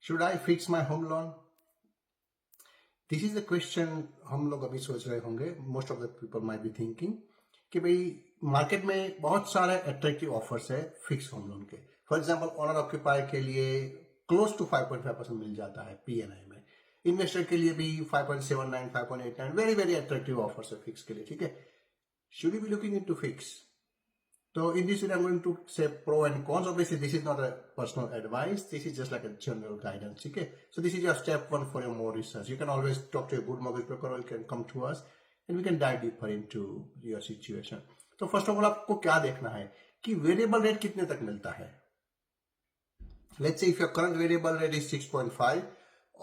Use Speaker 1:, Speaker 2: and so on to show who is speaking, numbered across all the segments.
Speaker 1: Should I fix my home loan? This is the question हम लोग अभी सोच रहे होंगे. Most of the people might be thinking कि भाई मार्केट में बहुत सारे अट्रैक्टिव ऑफर्स है फिक्स होम लोन के. फॉर एग्जांपल ओनर ऑक्यूपायर के लिए क्लोज टू 5.5% मिल जाता है पीएनआई में. इन्वेस्टर के लिए भी 5.79, 5.89 वेरी वेरी अट्रैक्टिव ऑफर्स है फिक्स के लिए. ठीक है, should you be looking into fix? So in this video, I'm going to say pro and cons. Obviously, this is not a personal advice. This is just like a general guidance. Okay. So this is your step one for your more research. You can always talk to a good mortgage broker, or you can come to us and we can dive deeper into your situation. So first of all, आपको क्या देखना है कि variable rate कितने तक मिलता है. Let's say if your current variable rate is 6.5,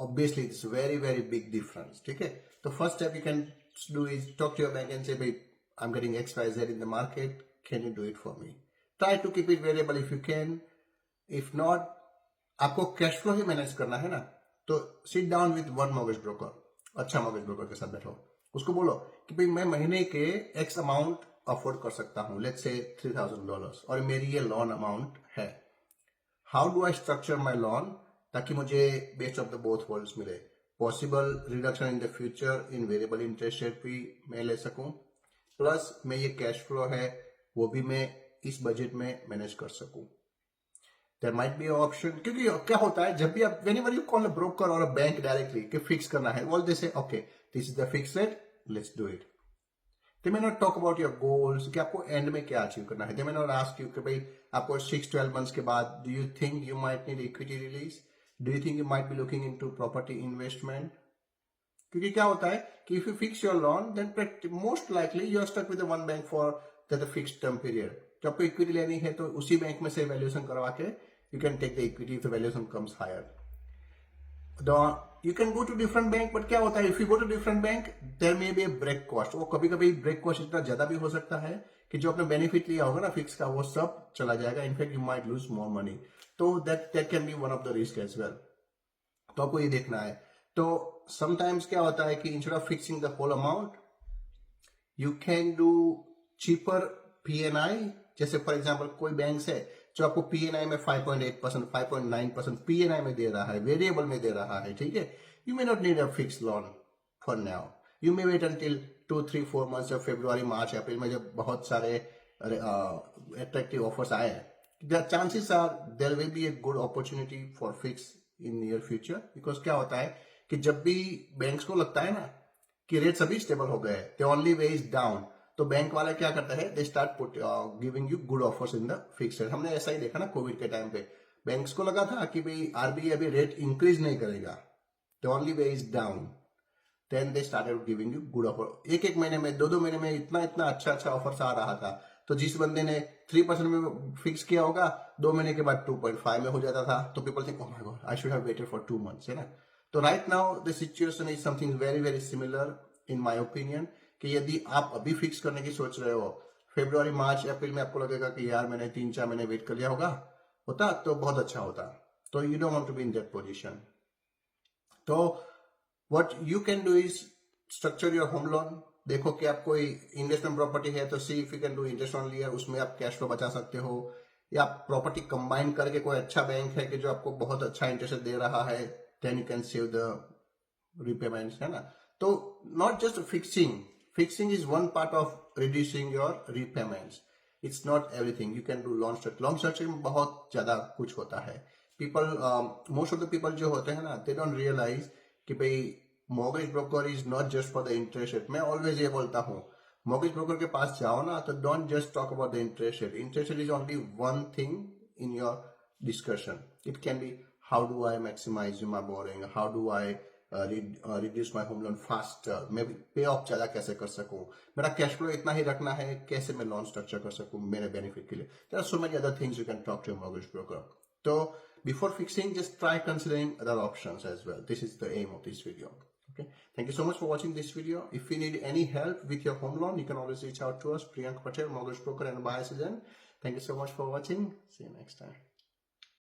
Speaker 1: obviously it's very very big difference. ठीक है. The first step you can do is talk to your bank and say, I'm getting XYZ in the market. Can you do it for me? Try to keep it variable if you can. If not, आपको cash flow ही manage करना है ना, तो sit down with one mortgage broker. अच्छा mortgage broker के साथ बैठो, उसको बोलो कि भाई मैं महीने के एक्स अमाउंट अफोर्ड कर सकता हूं, लेट्स से $3,000, और मेरी ये लोन अमाउंट है. How do I structure my loan ताकि मुझे best of the both worlds मिले. Possible reduction in the future in variable interest rate भी मैं ले सकूं, प्लस मैं ये कैश फ्लो है वो भी मैं इस बजट में मैनेज कर सकूं. देयर माइट बी ऑप्शन, क्योंकि क्या होता है जब भी आप whenever you call a broker और अ बैंक डायरेक्टली कि फिक्स करना है, ऑल दे से okay this is the fix rate, let's do it. They may not talk about your goals कि आपको एंड में क्या अचीव करना है. दे मे नॉट आस्क यू कि भाई आपको 6-12 मंथ्स के बाद do you think you might need equity release, do you think you might be looking into property investment. क्योंकि क्या होता है कि if you fix your loan then most likely you are stuck with one bank for the fixed term period. जब आपको equity लेनी है तो उसी बैंक में से वैल्यूएशन करवा के you can take the equity if the valuation comes higher. You can go to different bank, but क्या होता है if you go to different bank there may be a break cost. वो कभी कभी ब्रेक कॉस्ट इतना ज्यादा भी हो सकता है कि जो आपने बेनिफिट लिया होगा ना फिक्स का वो सब चला जाएगा. In fact you might lose more money. तो that can be one of the risk as well. तो आपको ये देखना है. तो समटाइम्स क्या होता है कि instead of fixing the whole amount you can do cheaper P N I. जैसे फॉर एग्जांपल कोई बैंक है जो आपको पीएनआई में 5.8%, 5.9% पीएनआई में दे रहा है, वेरिएबल में दे रहा है. ठीक है, you may not need a fix loan for now. You may wait until 2-3-4 months, जब फरवरी, मार्च, अप्रैल में जब बहुत सारे अट्रैक्टिव ऑफर्स आए हैं, the chances are there will be a good opportunity for fix in near future. because क्या होता है कि जब भी बैंक्स को लगता है ना कि रेट सभी स्टेबल हो गए, the only way is down, तो बैंक वाला क्या करता है, they start giving you good offers in the fix rate. हमने ऐसा ही देखा ना कोविड के टाइम पे, बैंक्स को लगा था कि भाई आरबीआई अभी रेट इंक्रीज नहीं करेगा, the only way is down. Then they started giving you good offer. एक महीने में, 2 महीने में इतना अच्छा ऑफर्स आ रहा था. तो जिस बंदे ने 3% में फिक्स किया होगा, 2 महीने के बाद 2.5 में हो जाता था. तो people think, oh my God, I should have waited for 2 months, है ना. तो right now the situation is something very very similar in my opinion. कि यदि आप अभी फिक्स करने की सोच रहे हो, फरवरी, मार्च, अप्रैल में आपको लगेगा कि यार मैंने 3-4 महीने वेट कर लिया होता तो बहुत अच्छा होता. तो you don't want to be in that position. तो what you can do is structure your home loan. देखो कि आप कोई इन्वेस्टमेंट प्रॉपर्टी है तो see if you can do interest only, उसमें आप कैश फ्लो बचा सकते हो. या प्रॉपर्टी कंबाइन करके कोई अच्छा बैंक है कि जो आपको बहुत अच्छा इंटरेस्ट दे रहा है, then you can save the repayments, है ना. तो not just fixing is one part of reducing your repayments. It's not everything. You can do loan structure में बहुत ज्यादा कुछ होता है. Most of the people जो होते हैं ना, they don't realize कि भाई mortgage broker is not just for the interest rate. मैं always ये बोलता हूँ, mortgage broker के पास जाओ ना तो don't just talk about the interest rate. Interest rate is only one thing in your discussion. It can be how do I maximize my borrowing, how do I reduce my home loan faster, मैं पे of ज्यादा कैसे कर सकूं, मेरा cash flow इतना ही रखना है, कैसे मैं लोन स्ट्रक्चर कर सकूं मेरे बेनिफिट के लिए. There are so many other things you can talk to mortgage broker. तो before fixing just try considering other options as well. This is the aim of this video. Okay, thank you so much for watching this video. If you need any help with your home loan, you can always reach out to us, Priyank Patel, mortgage broker and buyer agent. Thank you so much for watching. See you next time.